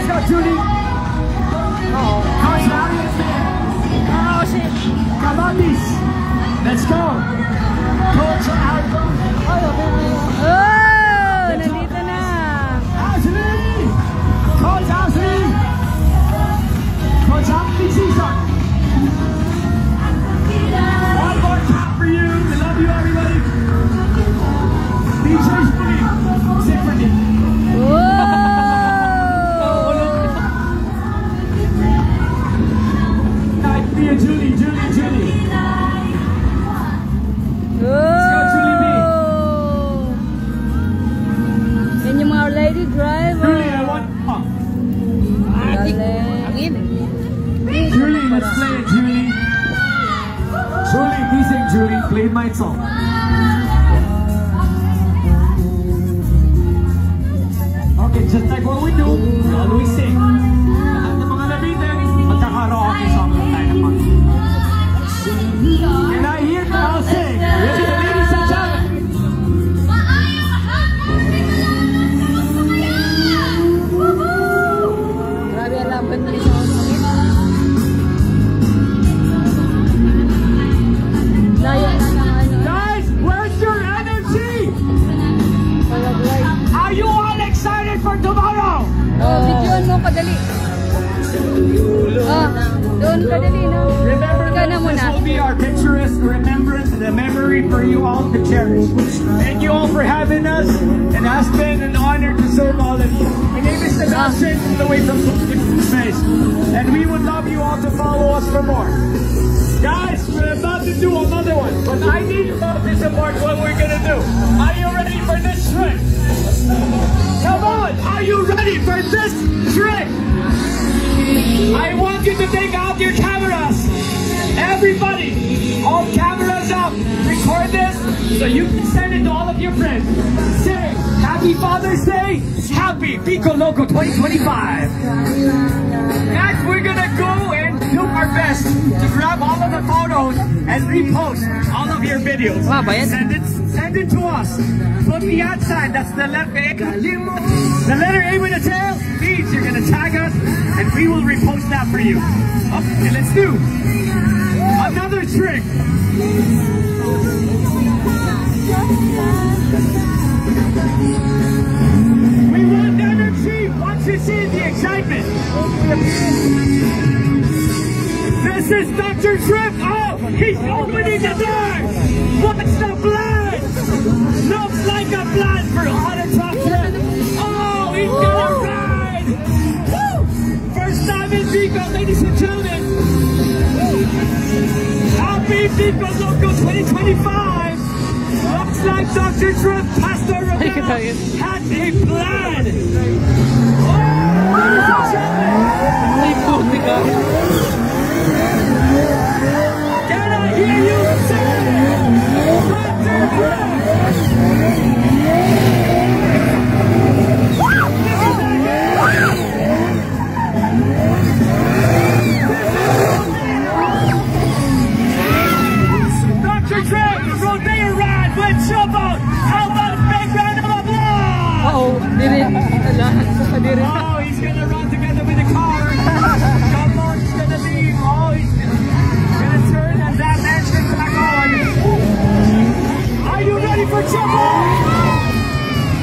Let's go, Julie. Coach Arias. Oh, shit. Kamatis. Let's go. Coach Arias. Oh, nandito na. Ashley. Coach Ashley. Coach Ashley season. One more clap for you. We love you, everybody. DJ Julie. Symphony. Julie. Let's go, Julie B. Yan yung mga lady driver. Julie, I want... Julie, let's play it, Julie. Julie, please sing, Julie. Play my song. Okay, just like what we do, we always sing. Lahat ng mga nabitin, magkakaroke song ng tayo naman. Can I hear the all sing? Ready, ladies and gentlemen? Grabe ang laban na ito. Guys, where's your energy? Are you all excited for tomorrow? Videoan mo, padali. Doon padali, no? Remember that this will be our picturesque remembrance and a memory for you all to cherish. Thank you all for having us. It has been an honor to serve all of you. My name is Sebastian, all the way from Space. And we would love you all to follow us for more. Guys, we're about to do another one, but I need you all to support what we're gonna do. Are you ready for this trick? Come on, are you ready for this trick? I want you to take out your cameras. Everybody, all cameras up. Record this so you can send it to all of your friends. Say, Happy Father's Day, Happy Pico Loco 2025. Guys, we're gonna go and do our best to grab all of the photos and repost all of your videos. Send it to us. Put the outside, that's the left A. The letter A with a tail means you're gonna tag us and we will repost that for you. Okay, let's do another trick. We want energy once you see the excitement. This is Dr. Shrimp. Oh, he's opening the door. What's the plan? Looks like a plan for Autotop Shrimp. Oh, he's gonna ride. Woo! First time in Pico, ladies and gentlemen. Happy Pico Loco 2025. Looks like Dr. Shrimp, Pastor Ravel, had a plan. Oh, ladies and gentlemen. Can I hear you say, Dr. Dr. Trey, Rodeo Ride with Showboat. How about a big round of applause? Oh, he's gonna run together with the car. Come on, he's gonna leave. Oh, he's gonna turn and that engine back on. Are you ready for trouble?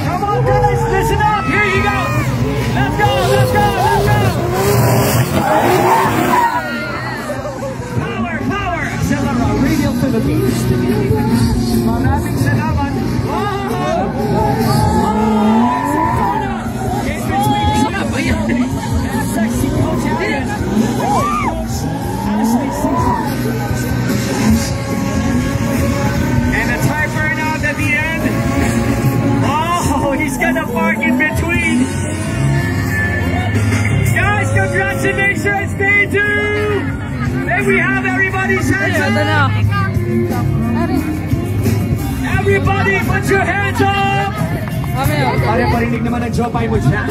Come on, guys, listen up. Here you go. Let's go, let's go, let's go. Power, power. Accelera, Radio Philippines. Maraming salamat. Sexy Coach Arias. Ashley Season. And a tire burnout at the end. Oh, he's gonna park in between. Guys, congratulations, day 2. There we have everybody's hands up. Everybody, put your hands up. Para parinig naman ang jopay mo dyan.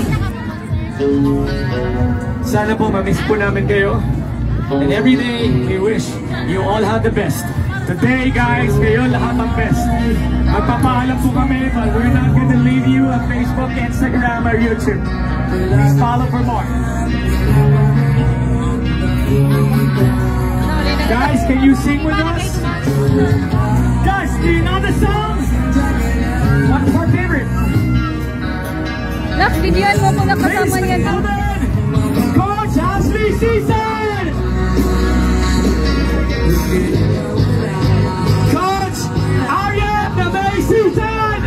Sana po ma-miss po namin kayo. And every day, we wish you all have the best. Today, guys, kayo lahat ang best. Magpapaalam po kami, but we're not gonna leave you on Facebook, Instagram, or YouTube. Please follow for more. Guys, can you sing with us? Guys, do you know the songs? What's your favorite? Nak, videoan mo kung nakasama niya. Coach Ashley Season! Coach Aryan May Season!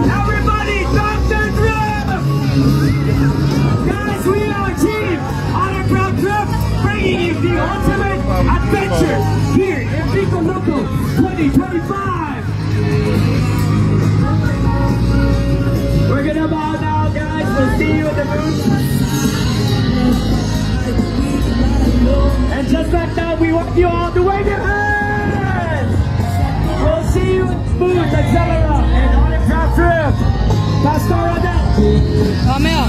Everybody, Dr. Drum! Guys, we are a team on a proud trip, bringing you the ultimate adventure here in Pico Loco 2025. We're gonna bow now, guys. We'll see you at the booth. And just like that, we want you all to wave your hands. We'll see you at the booth at Zelera and on a proud trip. Pastor Adel.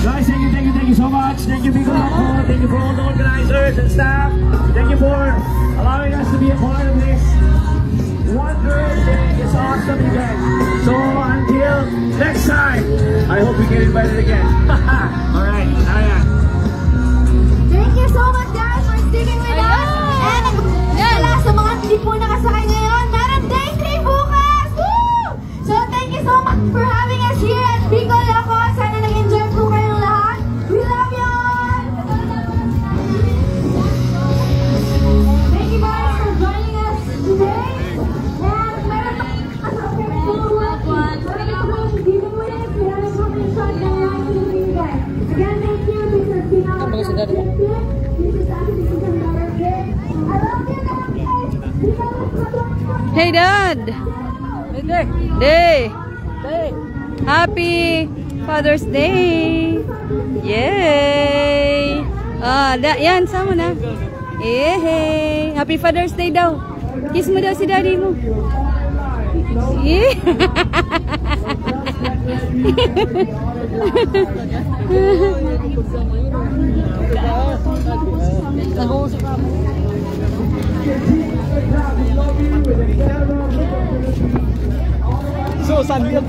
Guys, thank you so much. Thank you, Pico Loco. Thank you for all the organizers and staff. Thank you for allowing us to be a part of this wondrous thing. It's awesome event. So until next time, I hope we get invited again. Alright, Ayan. Thank you so much guys for sticking with us. And wala sa mga hindi po nakasakay ngayon, meron day 3 bukas! Woo! So thank you so much for having us here at Pico Loco. Sana nag-enjoy po kayong lahat. We love you all! Thank you guys for joining us today. And meron pa kasapin po dito mo yan. We have a shot na lang sa mga guys. Again, thank you. This is Pina. This is Ashley. This is another day. I love you guys. Hey, Dad! Day! Happy Father's Day! Yay! Yan, sama na. Yay! Happy Father's Day daw. Kiss mo daw si daddy mo. Yeah! So, saan yun?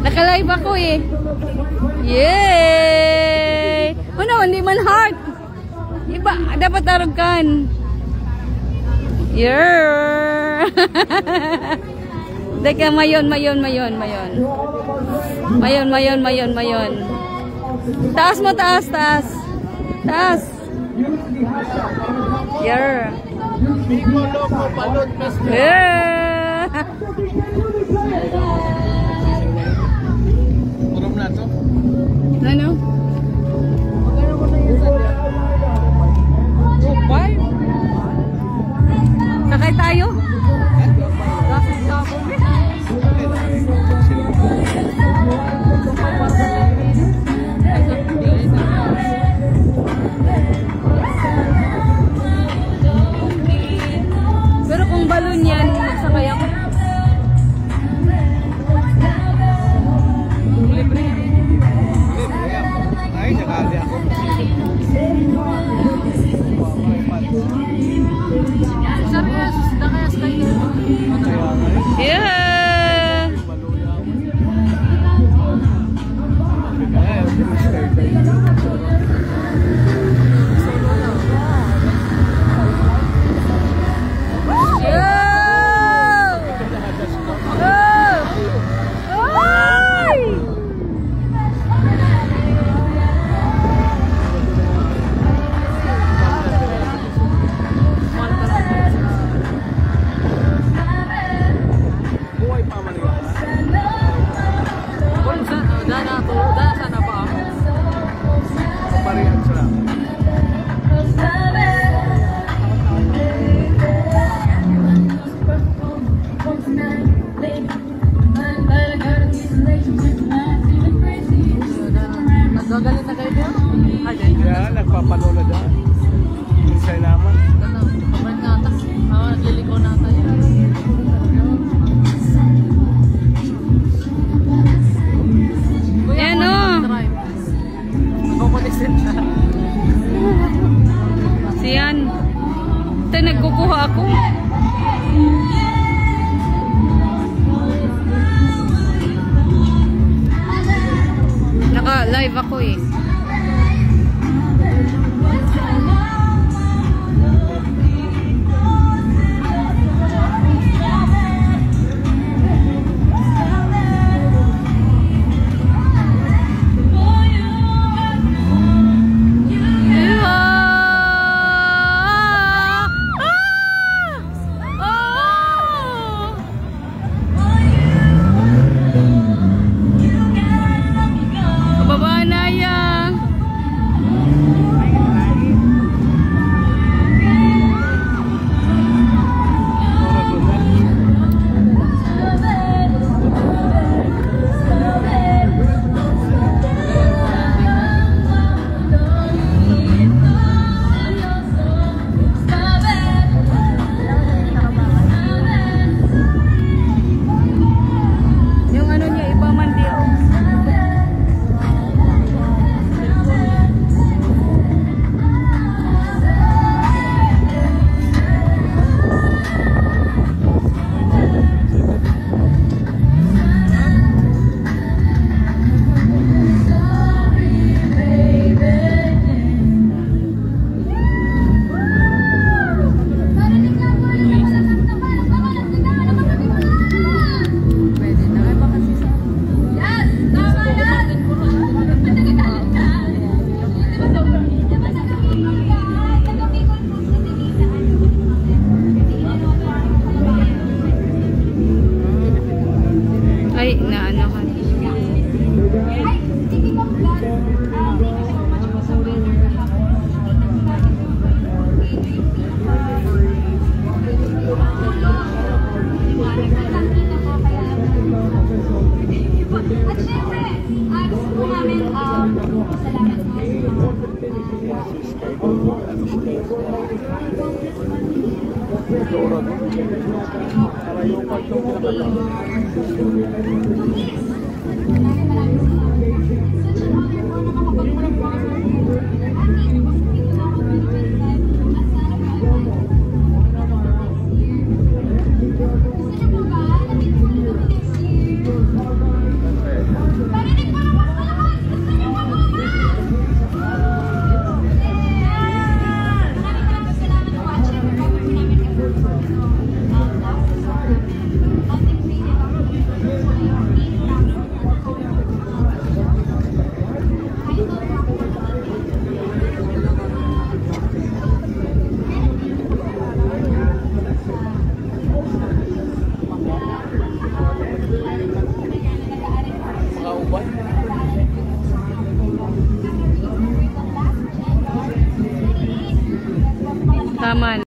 Naka-live ako eh. Yay! Oh no, hindi man heart. Iba, dapat tarugan. Yeah! Teka, mayon. Taas mo, taas. Yeah! Yeah! Ano? Sakay tayo? Pero kung balon yan, magsakay ako. Nakuha ako. Naka-live ako eh. Ay, naano ka. At syempre, gusto po namin salamat po.